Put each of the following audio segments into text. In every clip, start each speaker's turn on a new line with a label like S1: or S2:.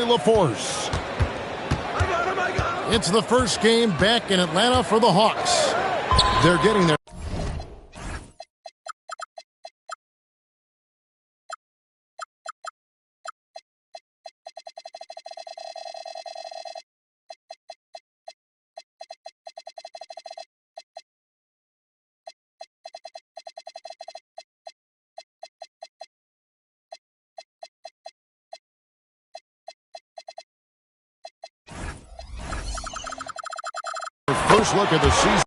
S1: LaForce. It's the first game back in Atlanta for the Hawks. They're getting their first look at the season.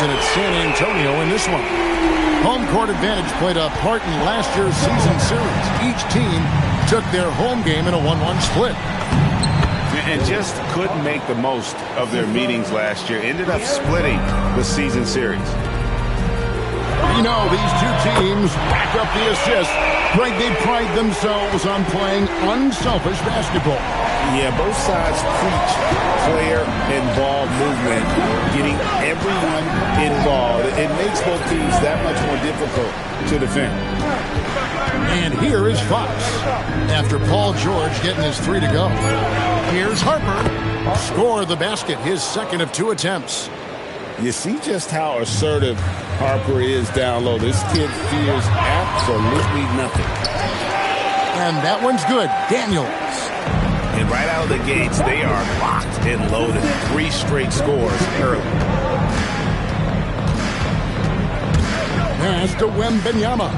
S1: And it's San Antonio in this one. Home court advantage played a part in last year's season series. Each team took their home game in a 1-1 split.
S2: And just couldn't make the most of their meetings last year. Ended up splitting the season series.
S1: You know, these two teams rack up the assists. Greg, they pride themselves on playing unselfish basketball.
S2: Yeah, both sides preach player and ball movement, getting everyone involved. It makes both teams that much more difficult to defend.
S1: And here is Fox. After Paul George getting his 3 to go. Here's Harper. Score the basket, his second of 2 attempts.
S2: You see just how assertive Harper is down low. This kid fears absolutely nothing.
S1: And that one's good. Daniels.
S2: And right out of the gates, they are locked and loaded. 3 straight scores early.
S1: Pass to Wembanyama.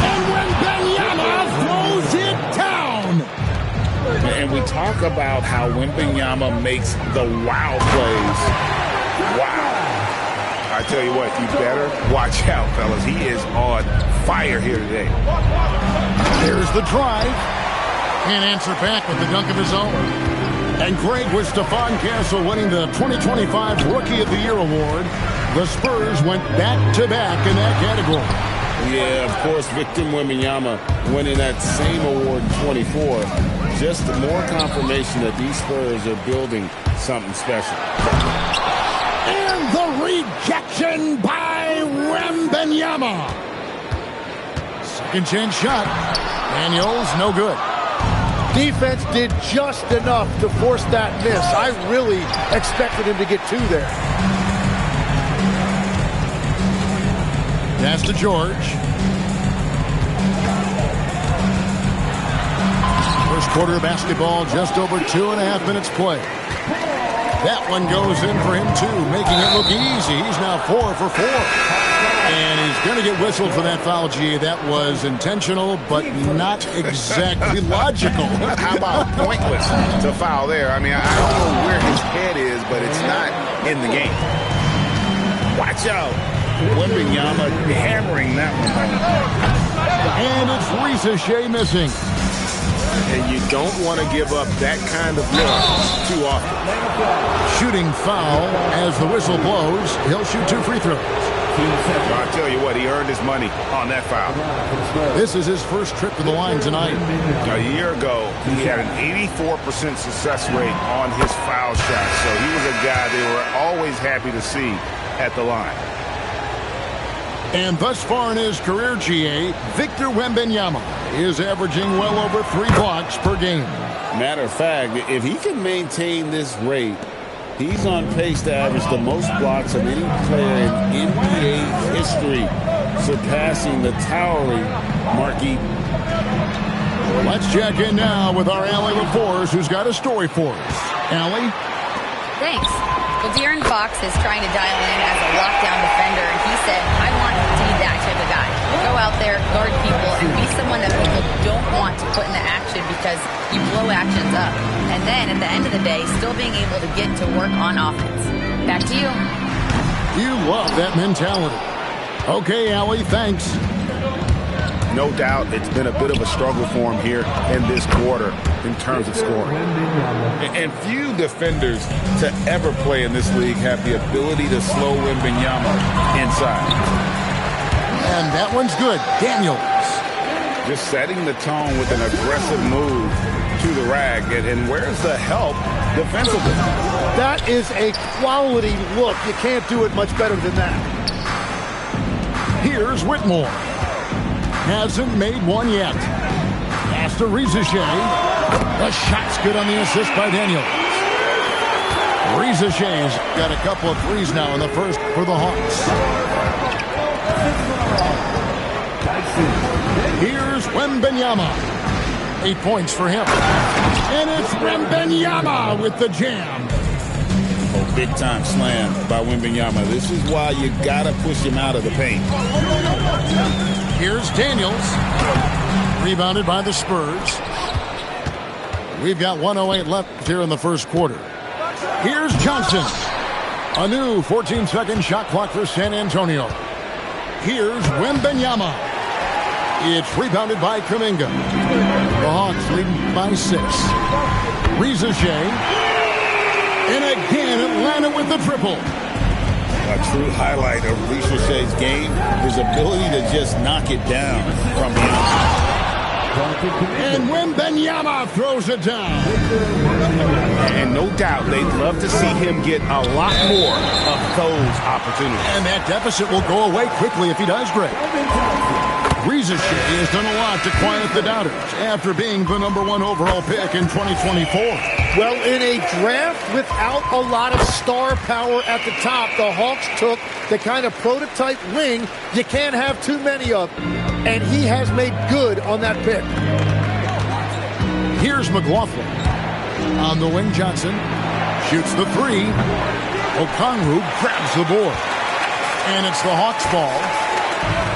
S1: And Wembanyama throws it down.
S2: And we talk about how Wembanyama makes the wow plays. Wow. I tell you what, you better watch out, fellas. He is on fire here today.
S1: There's the drive. And answer back with the dunk of his own. And Greg, with Stephon Castle winning the 2025 Rookie of the Year award, the Spurs went back-to-back in that category.
S2: Yeah, of course, Victor Wembanyama winning that same award in 24. Just more confirmation that these Spurs are building something special.
S1: And the rejection by Wembanyama. Second chance shot. Daniels, no good.
S3: Defense did just enough to force that miss. I really expected him to get 2 there.
S1: Pass to George. First quarter of basketball, just over 2.5 minutes play. That one goes in for him, too, making it look easy. He's now 4 for 4. And he's going to get whistled for that foul, G. That was intentional, but not exactly logical.
S2: How about pointless to foul there? I mean, I don't know where his head is, but it's not in the game. Watch out. Wembanyama hammering that one home.
S1: And it's Risa Shea missing.
S2: And you don't want to give up that kind of look too often.
S1: Shooting foul as the whistle blows. He'll shoot 2 free throws.
S2: I'll tell you what, he earned his money on that foul.
S1: This is his first trip to the line tonight.
S2: A year ago, he had an 84% success rate on his foul shot. So he was a guy they were always happy to see at the line.
S1: And thus far in his career, GA, Victor Wembanyama is averaging well over 3 blocks per game.
S2: Matter of fact, if he can maintain this rate, he's on pace to average the most blocks of any player in NBA history, surpassing the towering Marquis.
S1: Let's check in now with our Allie LaForce, who's got a story for us. Allie?
S4: Thanks. Well, De'Aaron Fox is trying to dial in as a lockdown defender, and he said, I want to be that type of guy. Go out there, guard people, and be someone that people don't want to put into action because you blow actions up. And then, at the end of the day, still being able to get to work on offense. Back to you.
S1: You love that mentality. Okay, Allie, thanks.
S2: No doubt it's been a bit of a struggle for him here in this quarter in terms of scoring. And few defenders to ever play in this league have the ability to slow Wembanyama inside.
S1: And that one's good. Daniels.
S2: Just setting the tone with an aggressive move to the rag. And where's the help defensively?
S3: That is a quality look. You can't do it much better than that.
S1: Here's Whitmore. Hasn't made one yet. Pass to Rizichet. The shot's good on the assist by Daniels. Rizichet's got a couple of threes now in the first for the Hawks. Here's Wembanyama. 8 points for him. And it's Wembanyama with the jam.
S2: Oh, big-time slam by Wembanyama. This is why you got to push him out of the paint.
S1: Here's Daniels. Rebounded by the Spurs. We've got 1:08 left here in the first quarter. Here's Johnson. A new 14-second shot clock for San Antonio. Here's Wembanyama. It's rebounded by Kuminga. The Hawks leading by 6. Rizichet. And again, Atlanta with the triple.
S2: A true highlight of Rizichet's game, his ability to just knock it down from the outside.
S1: And Wembanyama throws it down.
S2: And no doubt they'd love to see him get a lot more of those opportunities.
S1: And that deficit will go away quickly if he does great. Rizichet has done a lot to quiet the doubters after being the #1 overall pick in 2024.
S3: Well, in a draft without a lot of star power at the top, the Hawks took the kind of prototype wing you can't have too many of. And he has made good on that pick.
S1: Here's McLaughlin. On the wing, Johnson shoots the 3. Okongwu grabs the board. And it's the Hawks' ball.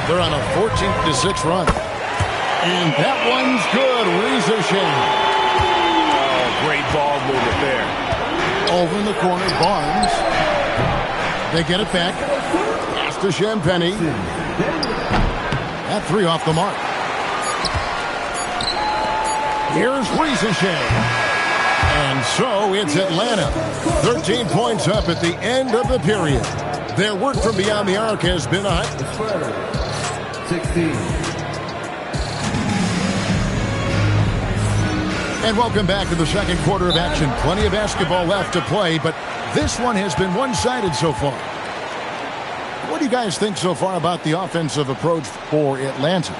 S1: They're on a 14-6 run. And that one's good. Rizichet.
S2: Oh, great ball movement there.
S1: Over in the corner, Barnes. They get it back. Pass to Champagny. That 3 off the mark. Here's Rizichet. And so it's Atlanta. 13 points up at the end of the period. Their work from beyond the arc has been a
S5: 16.
S1: And welcome back to the second quarter of action. Plenty of basketball left to play, but this one has been one-sided so far. What do you guys think so far about the offensive approach for Atlanta?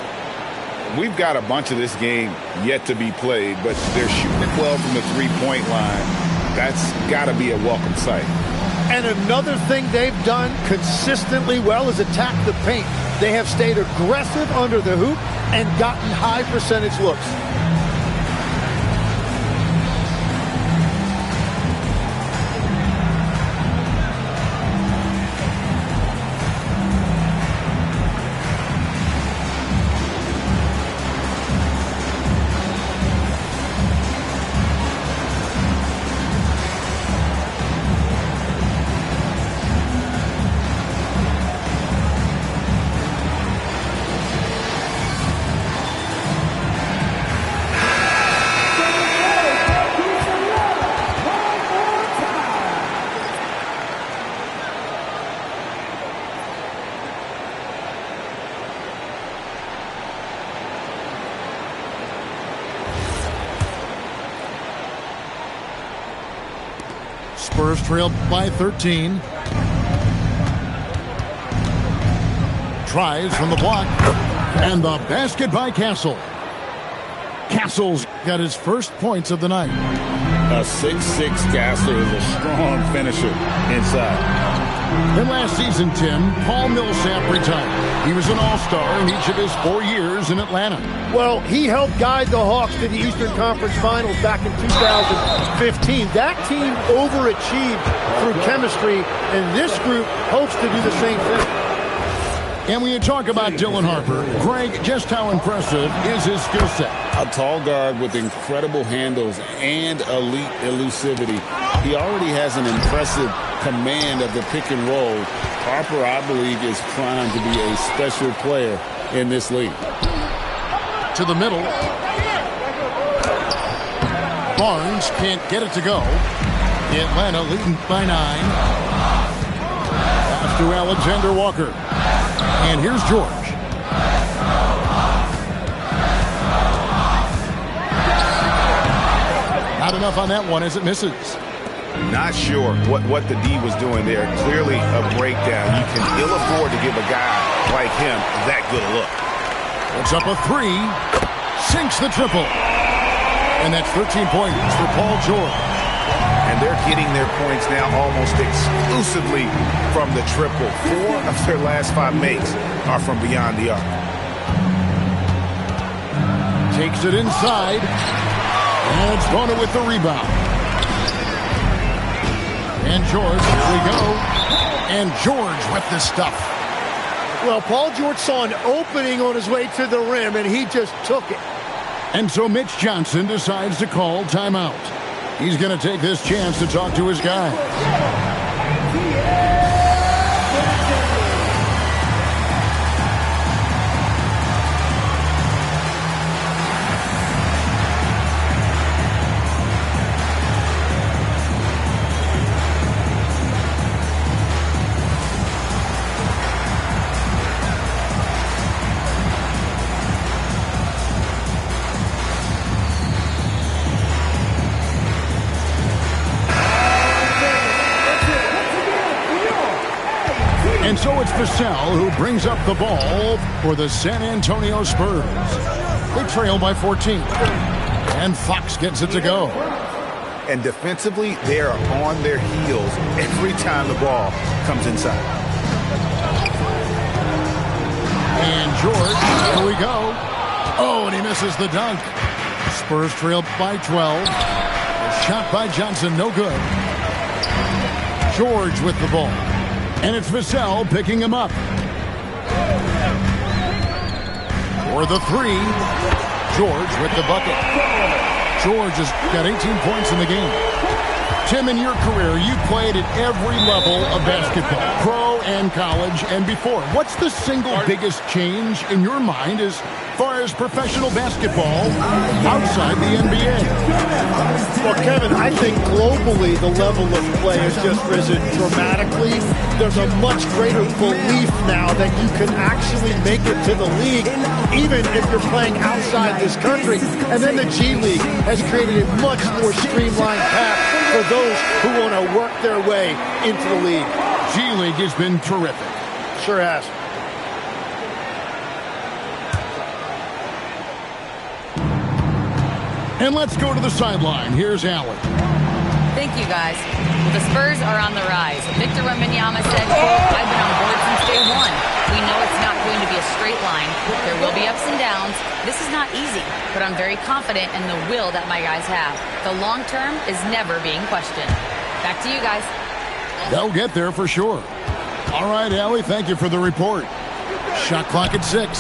S2: We've got a bunch of this game yet to be played, but they're shooting it well from the three-point line. That's got to be a welcome sight.
S3: And another thing they've done consistently well is attack the paint. They have stayed aggressive under the hoop and gotten high percentage looks.
S1: Spurs trailed by 13. Tries from the block. And the basket by Castle. Castle's got his first points of the night.
S2: A 6'6" Castle is a strong finisher inside.
S1: And last season, Tim, Paul Millsap retired. He was an all-star in each of his 4 years in Atlanta.
S3: Well, he helped guide the Hawks to the Eastern Conference Finals back in 2015. That team overachieved through chemistry, and this group hopes to do the same thing.
S1: And when you talk about Dylan Harper, Greg, just how impressive is his skill set?
S2: A tall guard with incredible handles and elite elusivity. He already has an impressive command of the pick and roll. Harper, I believe, is primed to be a special player in this league.
S1: to the middle. Barnes can't get it to go. Atlanta leading by 9. Pass to Alexander Walker. And here's George. Not enough on that one as it misses.
S5: Not sure what the D was doing there. Clearly a breakdown. You can ill afford to give a guy like him that good a look.
S1: Puts up a 3. Sinks the triple. And that's 13 points for Paul George.
S5: And they're getting their points now almost exclusively from the triple. 4 of their last 5 makes are from beyond the arc.
S1: Takes it inside. And it's Bona with the rebound. And George, here we go. And George with the stuff.
S3: Well, Paul George saw an opening on his way to the rim, and he just took it.
S1: And so Mitch Johnson decides to call timeout. He's going to take this chance to talk to his guy. And so it's Vassell who brings up the ball for the San Antonio Spurs. They trail by 14. And Fox gets it to go.
S5: And defensively, they are on their heels every time the ball comes inside.
S1: And George, here we go. Oh, and he misses the dunk. Spurs trail by 12. A shot by Johnson, no good. George with the ball. And it's Vassell picking him up. For the 3, George with the bucket. George has got 18 points in the game. Tim, in your career, you played at every level of basketball, pro and college and before. What's the single biggest change in your mind as far as professional basketball outside the NBA?
S3: Well, Kevin, I think globally the level of play has just risen dramatically. There's a much greater belief now that you can actually make it to the league, even if you're playing outside this country. And then the G League has created a much more streamlined path for those who want to work their way into the league.
S1: G League has been terrific.
S3: Sure has.
S1: And let's go to the sideline. Here's Allen.
S4: Thank you, guys. The Spurs are on the rise. Victor Wembanyama said, quote, I've been on board since day one. We know it's not going to be a straight line. There will be ups and downs. This is not easy, but I'm very confident in the will that my guys have. The long term is never being questioned. Back to you guys.
S1: They'll get there for sure. All right, Allie, thank you for the report. Shot clock at 6.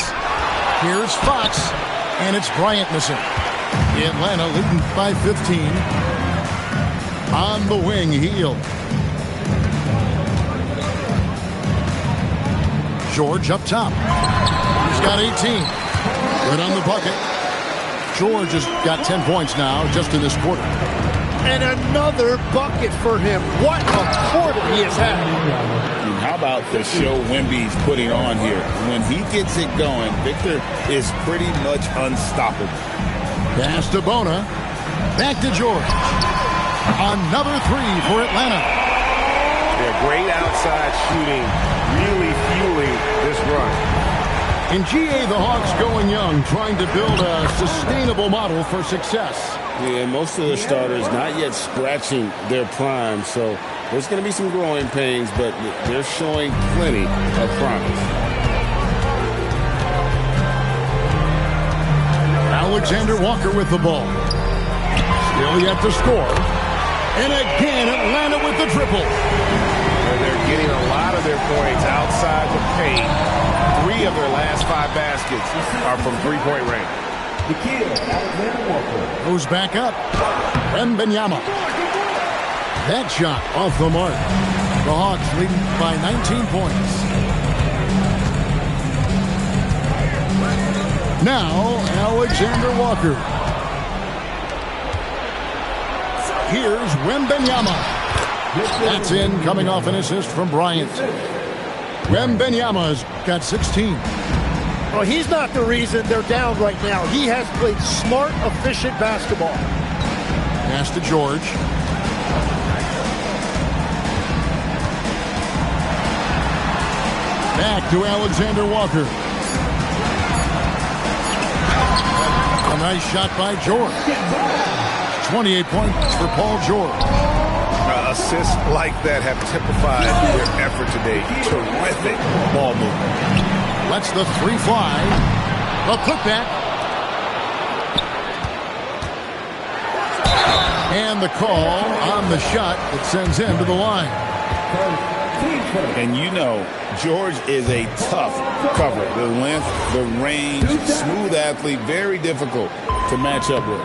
S1: Here's Fox, and it's Bryant missing. Atlanta leading by 15. On the wing, Hield. George up top. He's got 18. Good on the bucket. George has got 10 points now just in this quarter.
S3: And another bucket for him. What a quarter he has had.
S2: And how about the show Wemby's putting on here? When he gets it going, Victor is pretty much unstoppable.
S1: Pass to Bona. Back to George. Another 3 for Atlanta.
S5: They're great outside shooting, really fueling this run.
S1: In GA, the Hawks going young, trying to build a sustainable model for success.
S2: Yeah, most of the starters not yet scratching their prime, so there's going to be some growing pains, but they're showing plenty of promise.
S1: Alexander Walker with the ball. Still yet to score. And again, Atlanta with the triple.
S5: And they're getting a lot of their points outside the paint. 3 of their last 5 baskets are from three-point range.
S6: The kid, Alexander Walker.
S1: Goes back up. Wembanyama. That shot off the mark. The Hawks leading by 19 points. Now, Alexander Walker. Here's Wembanyama. That's in, coming off an assist from Bryant. Wembanyama's got 16.
S3: Well, he's not the reason they're down right now. He has played smart, efficient basketball.
S1: Pass to George. Back to Alexander Walker. A nice shot by George. 28 points for Paul George.
S5: Assists like that have typified their effort today. Terrific ball movement.
S1: Lets the three fly. A putback. And the call on the shot that sends him to the line.
S2: And you know, George is a tough cover. The length, the range, smooth athlete, very difficult to match up with.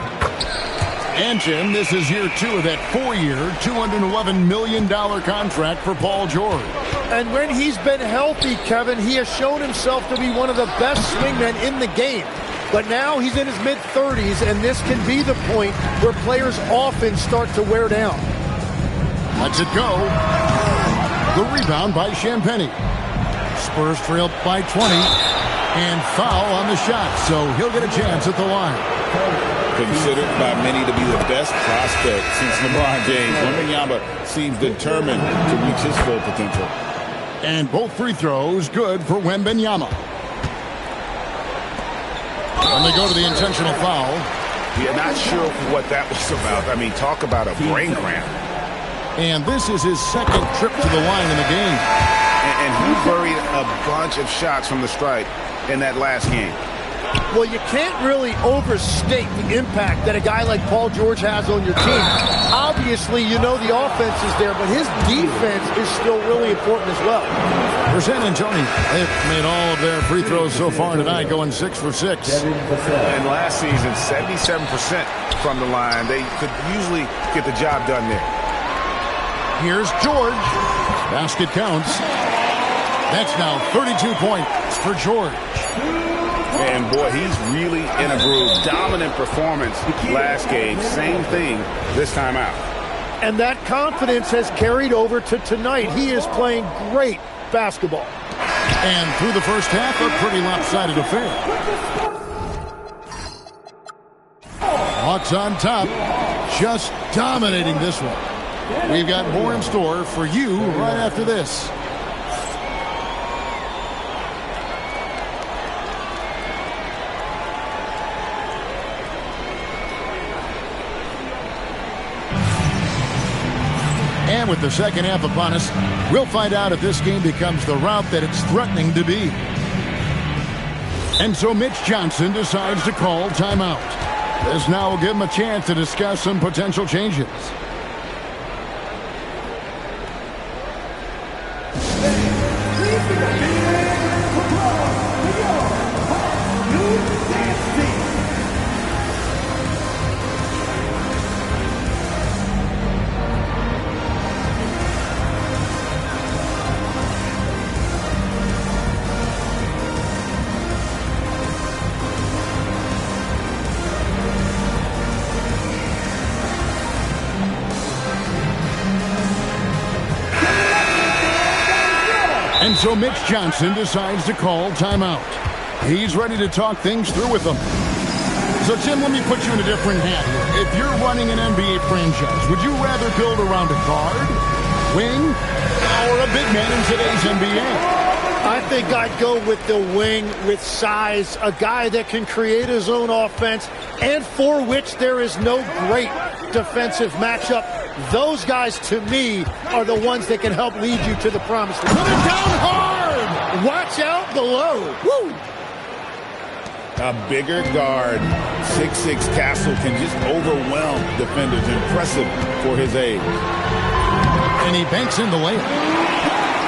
S1: And Jim, this is year 2 of that 4-year, $211 million contract for Paul George.
S3: And when he's been healthy, Kevin, he has shown himself to be one of the best swingmen in the game. But now he's in his mid-30s, and this can be the point where players often start to wear down.
S1: Lets it go. The rebound by Champagny. Spurs trail by 20. And foul on the shot, so he'll get a chance at the line.
S2: Considered by many to be the best prospect since LeBron James. Wembanyama seems determined to reach his full potential.
S1: And both free throws good for Wembanyama. And they go to the intentional foul.
S5: Yeah, not sure what that was about. I mean, talk about a brain cramp.
S1: And this is his second trip to the line in the game.
S5: And he buried a bunch of shots from the stripe in that last game.
S3: Well, you can't really overstate the impact that a guy like Paul George has on your team. Obviously, you know the offense is there, but his defense is still really important as well.
S1: For San Antonio, they've made all of their free throws so far tonight, going 6 for 6.
S5: And last season, 77% from the line. They could usually get the job done there.
S1: Here's George. Basket counts. That's now 32 points for George.
S5: And boy, he's really in a groove. Dominant performance last game. Same thing this time out.
S3: And that confidence has carried over to tonight. He is playing great basketball.
S1: And through the first half, a pretty lopsided affair. Hawks on top, just dominating this one. We've got more in store for you right after this. And with the second half upon us, we'll find out if this game becomes the route that it's threatening to be. And so Mitch Johnson decides to call timeout. This now will give him a chance to discuss some potential changes. And so Mitch Johnson decides to call timeout. He's ready to talk things through with them. So, Tim, let me put you in a different hat here. If you're running an NBA franchise, would you rather build around a guard, wing, or a big man in today's NBA?
S3: I think I'd go with the wing with size, a guy that can create his own offense and for which there is no great defensive matchup. Those guys, to me, are the ones that can help lead you to the promised land.
S1: Put it down hard!
S3: Watch out below. Woo!
S2: A bigger guard, 6'6" Castle, can just overwhelm defenders. Impressive for his age.
S1: And he banks in the layup.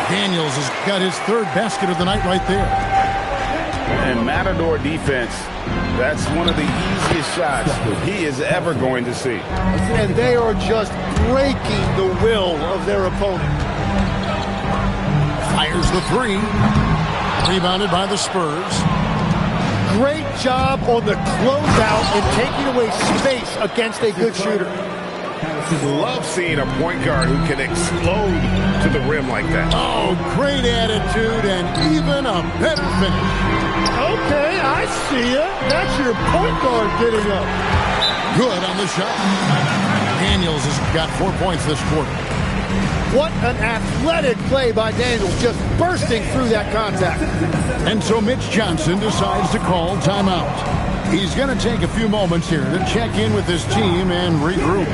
S1: Daniels has got his third basket of the night right there.
S5: And Matador defense, that's one of the easiest shots he is ever going to see.
S3: And they are just breaking the will of their opponent.
S1: Fires the three. Rebounded by the Spurs.
S3: Great job on the closeout and taking away space against a good shooter.
S5: Love seeing a point guard who can explode to the rim like that.
S1: Oh, great attitude and even a better finish.
S3: Okay, I see ya. That's your point guard getting up.
S1: Good on the shot. Daniels has got 4 points this quarter.
S3: What an athletic play by Daniels, just bursting through that contact.
S1: And so Mitch Johnson decides to call timeout. He's going to take a few moments here to check in with his team and regroup.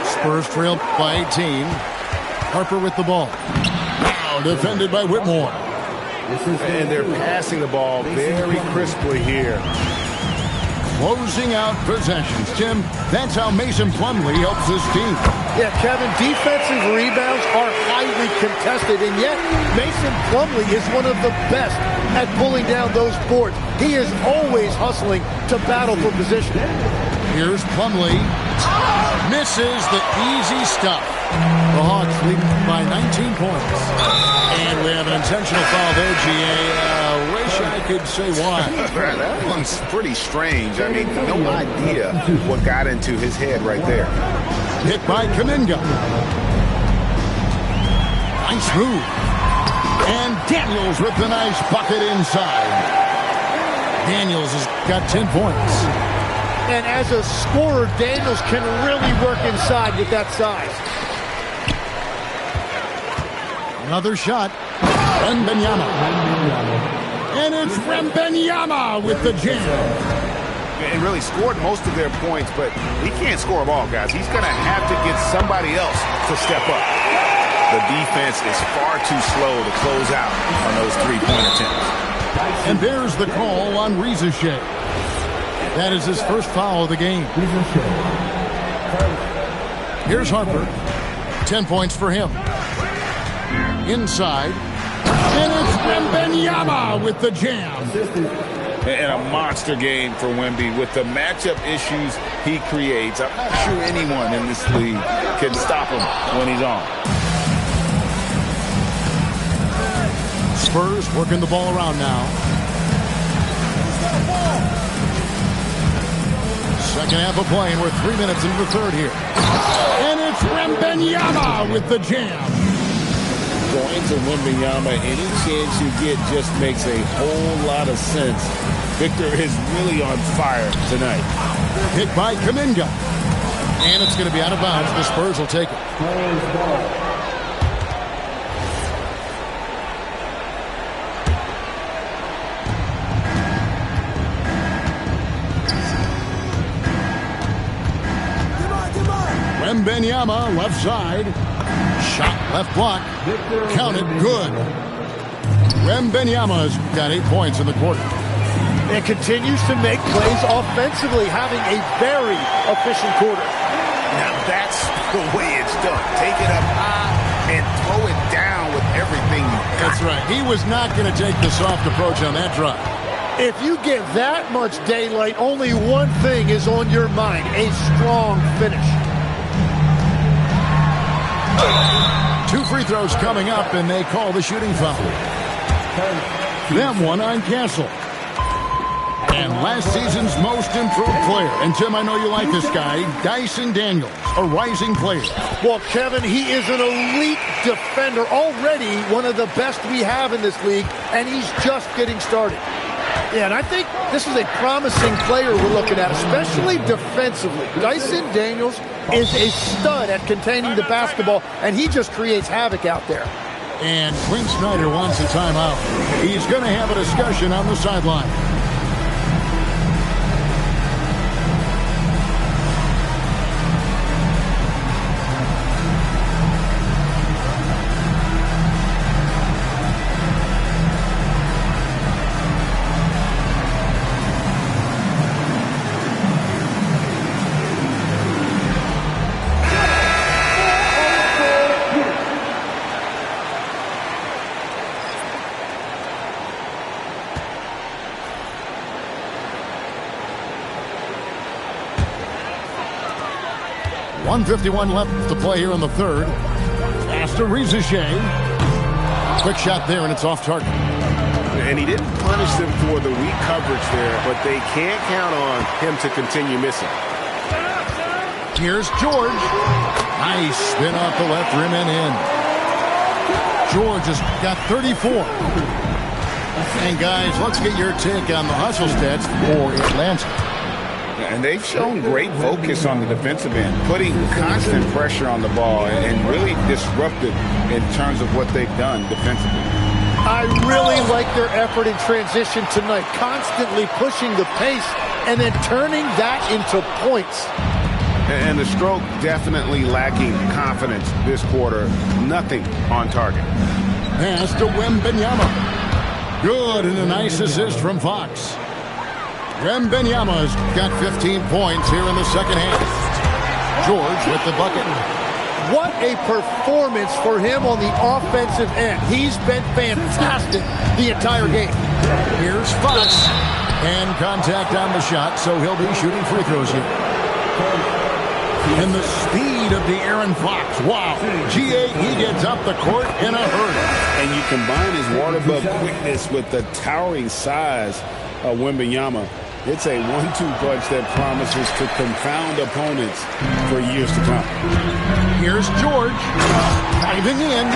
S1: Spurs trail by 18. Harper with the ball. Now defended by Whitmore.
S5: And they're passing the ball very crisply here.
S1: Closing out possessions. Tim, that's how Mason Plumlee helps his team.
S3: Yeah, Kevin, defensive rebounds are highly contested, and yet Mason Plumlee is one of the best at pulling down those boards. He is always hustling to battle for position.
S1: Here's Plumlee. Misses the easy stuff. The Hawks lead by 19 points. And we have an intentional foul there, GA. Wish I could say why.
S5: That one's pretty strange. I mean, no idea what got into his head right there.
S1: Hit by Kuminga. Nice move. And Daniels with the nice bucket inside. Daniels has got 10 points.
S3: And as a scorer, Daniels can really work inside with that size.
S1: Another shot. Wembanyama. And it's Wembanyama with the jam.
S5: And really scored most of their points, but he can't score them all, guys. He's going to have to get somebody else to step up. The defense is far too slow to close out on those three-point attempts.
S1: And there's the call on Rizachet. That is his first foul of the game. Here's Harper. 10 points for him. Inside. And it's Wembanyama with the jam.
S2: And a monster game for Wemby with the matchup issues he creates. I'm not sure anyone in this league can stop him when he's on.
S1: Spurs working the ball around now. Second half of play, and we're 3 minutes into the third here. And it's Wembanyama with the jam.
S2: Going to Wembanyama, any chance you get just makes a whole lot of sense. Victor is really on fire tonight.
S1: Hit by Kuminga. And it's going to be out of bounds. The Spurs will take it. Wembanyama, left side. Shot, left block. Counted, good. Wembanyama's got 8 points in the quarter.
S3: And continues to make plays offensively, having a very efficient quarter.
S5: Now that's the way it's done. Take it up high and throw it down with everything you got.
S1: That's right. He was not going to take the soft approach on that drive.
S3: If you get that much daylight, only one thing is on your mind: a strong finish.
S1: 2 free throws coming up, and they call the shooting foul. That one on Castle. And last season's most improved player. And Tim, I know you like this guy, Dyson Daniels, a rising player.
S3: Well, Kevin, he is an elite defender, already one of the best we have in this league, and he's just getting started. Yeah, and I think this is a promising player we're looking at, especially defensively. Dyson Daniels is a stud at containing the basketball, and he just creates havoc out there.
S1: And Quinn Snyder wants a timeout. He's going to have a discussion on the sideline. 1:51 left to play here in the third. Pass to Rizichet. Quick shot there, and it's off target.
S5: And he didn't punish them for the weak coverage there, but they can't count on him to continue missing.
S1: Here's George. Nice spin off the left rim and in. George has got 34. And guys, let's get your take on the hustle stats for Atlanta.
S5: And they've shown great focus on the defensive end, putting constant pressure on the ball and really disruptive in terms of what they've done defensively.
S3: I really like their effort in transition tonight, constantly pushing the pace and then turning that into points.
S5: And the stroke definitely lacking confidence this quarter. Nothing on target.
S1: Pass to Wembanyama. Good, and a nice assist from Fox. Wembanyama's got 15 points here in the second half. George with the bucket.
S3: What a performance for him on the offensive end. He's been fantastic the entire game.
S1: Here's Fox. And contact on the shot, so he'll be shooting free throws here. And the speed of the Aaron Fox. Wow. G.A., he gets up the court in a hurry.
S2: And you combine his water bug quickness with the towering size of Wembanyama. It's a 1-2 punch that promises to confound opponents for years to come.
S1: Here's George. Diving in.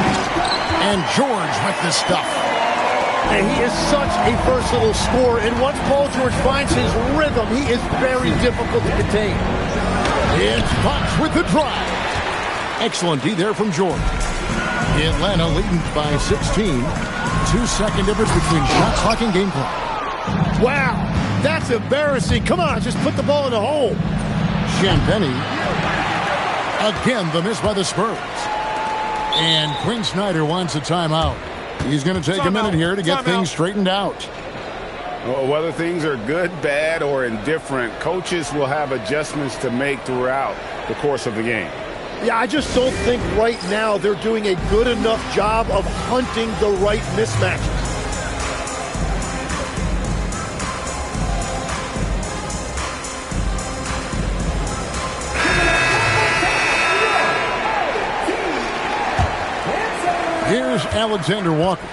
S1: And George with the stuff.
S3: And he is such a versatile scorer. And once Paul George finds his rhythm, he is very difficult to contain.
S1: It's Fox with the drive. Excellent D there from George. Atlanta leading by 16. 2-second difference between shot clock and game clock.
S3: Wow, that's embarrassing. Come on, just put the ball in the hole.
S1: Champagny. Again, the miss by the Spurs. And Quinn Snyder wants a timeout. He's going to take a minute here to get things straightened out.
S5: Whether things are good, bad, or indifferent, coaches will have adjustments to make throughout the course of the game.
S3: Yeah, I just don't think right now they're doing a good enough job of hunting the right mismatches.
S1: Here's Alexander Walker.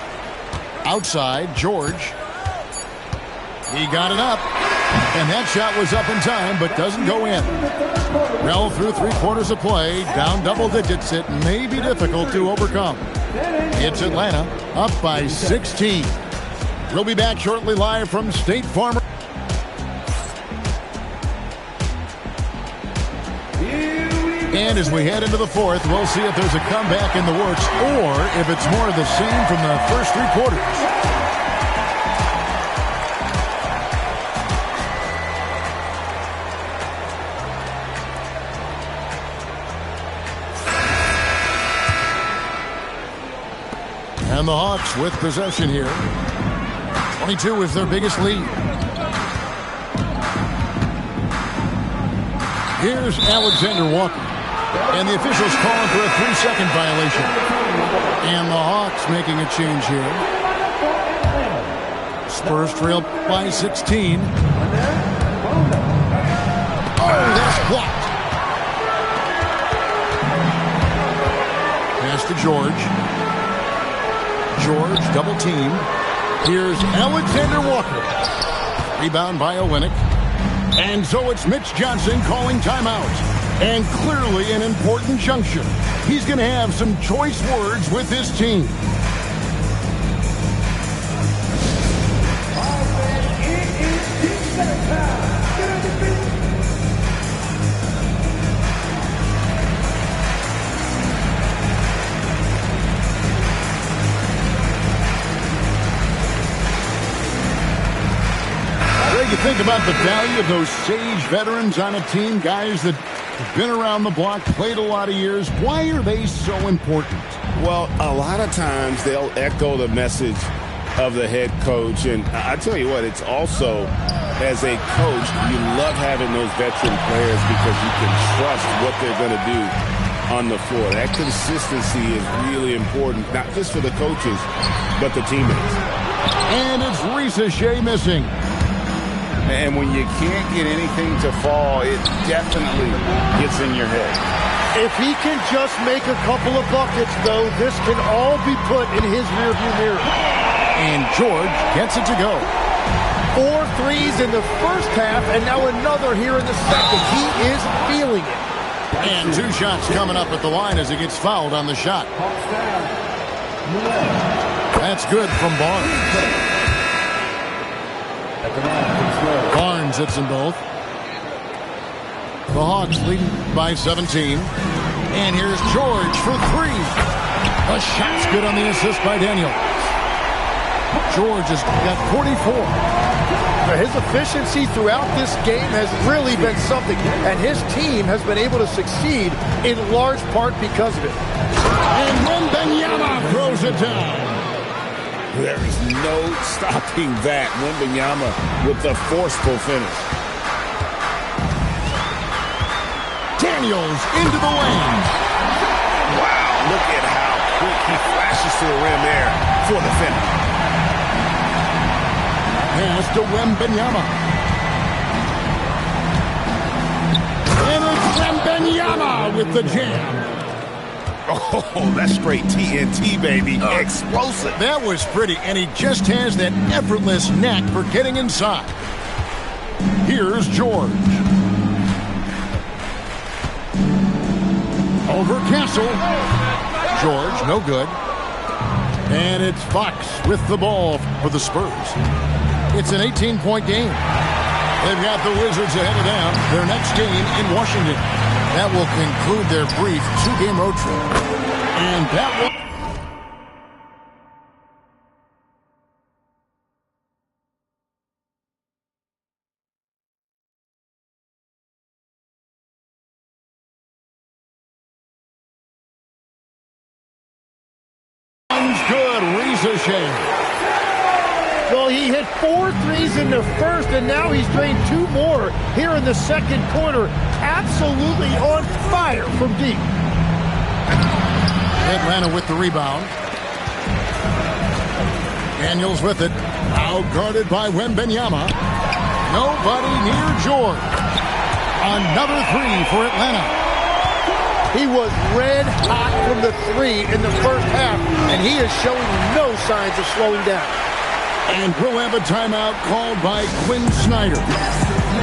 S1: Outside, George. He got it up. And that shot was up in time, but doesn't go in. Well, through 3/4 of play, down double digits, it may be difficult to overcome. It's Atlanta, up by 16. We'll be back shortly live from State Farm. And as we head into the fourth, we'll see if there's a comeback in the works or if it's more of the same from the first 3 quarters. And the Hawks with possession here. 22 is their biggest lead. Here's Alexander Walker. And the officials calling for a 3-second violation. And the Hawks making a change here. Spurs trail by 16. Oh, that's blocked. Pass to George. George double team. Here's Alexander Walker. Rebound by Olynyk. And so it's Mitch Johnson calling timeout. And clearly an important juncture. He's going to have some choice words with his team. You think about the value of those sage veterans on a team, guys that have been around the block, played a lot of years. Why are they so important?
S2: Well, a lot of times they'll echo the message of the head coach. And I tell you what, it's also, as a coach, you love having those veteran players because you can trust what they're going to do on the floor. That consistency is really important, not just for the coaches, but the teammates.
S1: And it's Rizichet missing.
S5: And when you can't get anything to fall, it definitely gets in your head.
S3: If he can just make a couple of buckets, though, this can all be put in his rearview mirror.
S1: And George gets it to go.
S3: 4 threes in the first half, and now another here in the second. He is feeling it.
S1: And 2 shots coming up at the line as he gets fouled on the shot. That's good from Barnes. Barnes hits them both. The Hawks leading by 17. And here's George for 3. The shot's good on the assist by Daniel. George has got 44.
S3: His efficiency throughout this game has really been something, and his team has been able to succeed in large part because of it.
S1: And Wembanyama throws it down.
S2: There is no stopping that. Wembanyama with the forceful finish.
S1: Daniels into the lane.
S5: Wow, look at how quick he flashes to the rim there for the finish.
S1: Pass to Wembanyama. And it's Wembanyama with the jam.
S5: Oh, that's straight TNT, baby. Explosive.
S1: That was pretty, and he just has that effortless knack for getting inside. Here's George. Over Castle. George, no good. And it's Fox with the ball for the Spurs. It's an 18-point game. They've got the Wizards ahead of them. Their next game in Washington. That will conclude their brief 2-game road trip. And that will... Good. Ricochet.
S3: Well, he hit 4 threes in the first, and now he's drained 2 more here in the second quarter. Absolutely on fire from deep.
S1: Atlanta with the rebound. Daniels with it. Now guarded by Wembanyama. Nobody near George. Another 3 for Atlanta.
S3: He was red hot from the 3 in the first half, and he is showing no signs of slowing down.
S1: And we'll have a timeout called by Quinn Snyder.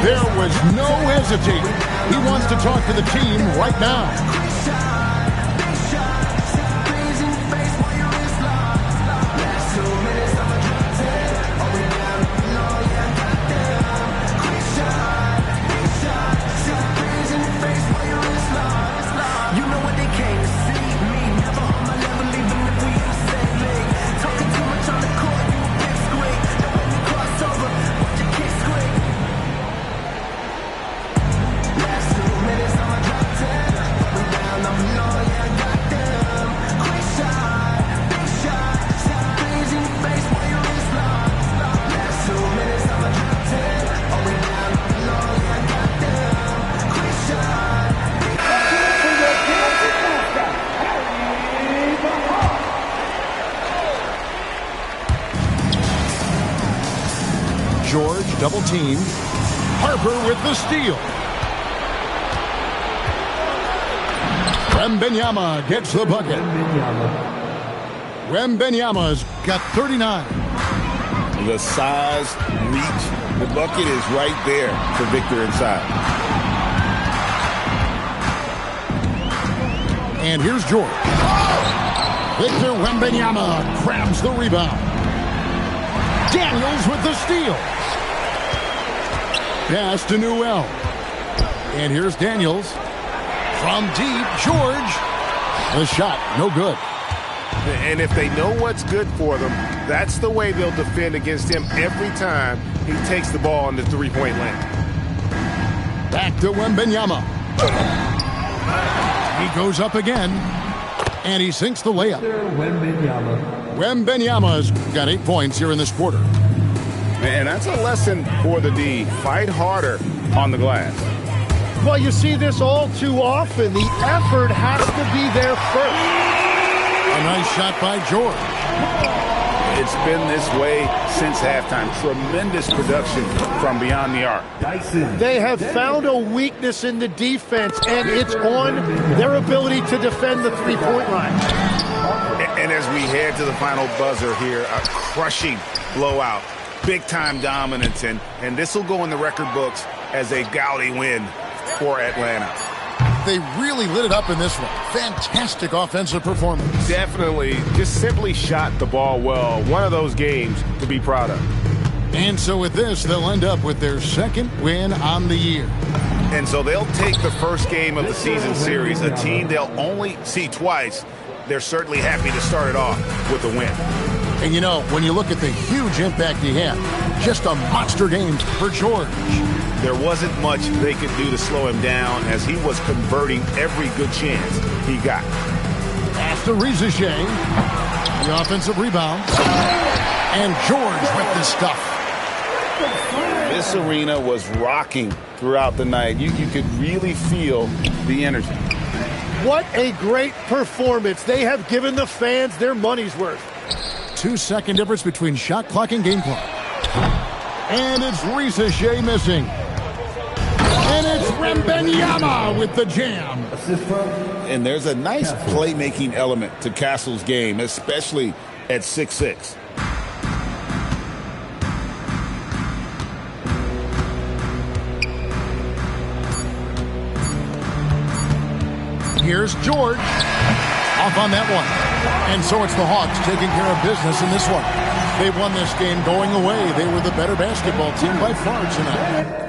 S1: There was no hesitating. He wants to talk to the team right now. George double team. Harper with the steal. Wembanyama gets the bucket. Wembanyama's got 39.
S2: The size, reach, the bucket is right there for Victor inside.
S1: And here's George. Victor Wembanyama grabs the rebound. Daniels with the steal. Pass to Newell. And here's Daniels. From deep, George. The shot, no good.
S5: And if they know what's good for them, that's the way they'll defend against him every time he takes the ball in the three-point lane.
S1: Back to Wembanyama. He goes up again. And he sinks the layup. Wembanyama's got 8 points here in this quarter.
S5: And that's a lesson for the D. Fight harder on the glass.
S3: Well, you see this all too often. The effort has to be there first.
S1: A nice shot by George.
S5: It's been this way since halftime. Tremendous production from beyond the arc.
S3: They have found a weakness in the defense, and it's on their ability to defend the three-point line.
S5: And as we head to the final buzzer here, a crushing blowout, big-time dominance, and this will go in the record books as a gaudy win for Atlanta.
S1: They really lit it up in this one. Fantastic offensive performance.
S5: Definitely, just simply shot the ball well. One of those games to be proud of.
S1: And so with this, they'll end up with their second win on the year.
S5: And so they'll take the first game of the season series, a team they'll only see twice. They're certainly happy to start it off with a win.
S1: And you know, when you look at the huge impact he had, just a monster game for George.
S5: There wasn't much they could do to slow him down as he was converting every good chance he got.
S1: Pass to Rizichet. The offensive rebound. And George with the stuff.
S2: This arena was rocking throughout the night. You could really feel the energy.
S3: What a great performance. They have given the fans their money's worth.
S1: 2-second difference between shot clock and game clock. And it's Rizichet missing. And it's Wembanyama with the jam.
S2: And there's a nice playmaking element to Castle's game, especially at 6'6".
S1: Here's George. Off on that one. And so it's the Hawks taking care of business in this one. They won this game going away. They were the better basketball team by far tonight.